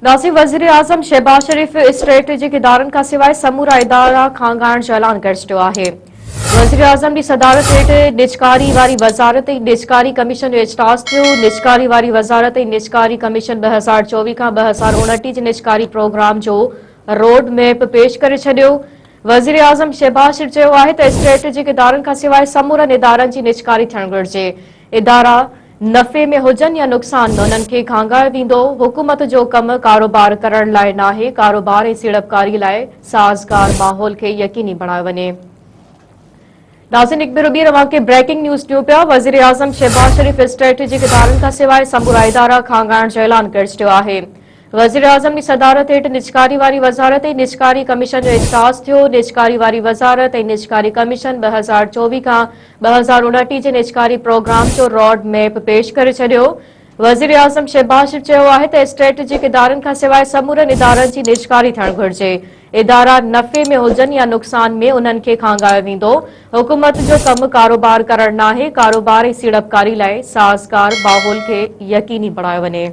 नासिब वज़ीर आज़म शहबाज शरीफ़ स्ट्रेटेजिक इदारनि खां सवाइ समूरा इदारा खांगाइण जो ऐलान करे छॾियो आहे। वज़ीर आज़म जी सदारत हेठि निजकारी वारी वज़ारत ऐं निजकारी कमीशन जो इजलास थियो। निजकारी वारी वज़ारत ऐं निजकारी कमीशन 2024 खां 2029 जे निजकारी प्रोग्राम जो रोड मैप पेश करे छॾियो। वज़ीर आज़म शहबाज शरीफ़ चयो आहे त स्ट्रेटेजिक इदारनि खां सवाइ समूरनि इदारनि जी निजकारी थियणु घुरिजे। इदारा नफ़े में हुजनि या नुक़सान में उन्हनि खे खांगायो वेंदो। हुकूमत जो कम कारोबार करण लाइ नाहे, कारोबार ऐं सीड़पकारी लाइ साज़गार माहौल खे यकीनी बणायो वञे। नाज़रीन, हिकु भेरो ॿीहर तव्हांखे ब्रेकिंग न्यूज़ ॾियूं पिया। वज़ीर आज़म शहबाज शरीफ़ स्ट्रेटेजिक इदारनि खां सवाइ समूरा इदारा खांगाइण जो ऐलान करे छॾियो आहे। वज़ीर आज़म जी सदारत हेठि निजकारी वारी वज़ारत ऐं निजकारी कमीशन जो इजलास थियो। निजकारी वारी वज़ारत ऐं निजकारी कमीशन 2024 खां 2029 जे निजकारी प्रोग्राम जो रोड मैप पेश करे छॾियो। वज़ीर आज़म शहबाज शरीफ़ चयो आहे त स्ट्रेटेजिक इदारनि खां सवाइ समूरनि इदारनि जी निजकारी थियणु घुरिजे। इदारा नफ़े में हुजनि या नुक़सान में उन्हनि खे खांगायो वेंदो। हुकूमत जो कम कारोबार करण नाहे, कारोबार ऐं सीड़पकारी लाइ साज़गार माहौल खे यकीनी बणायो वञे।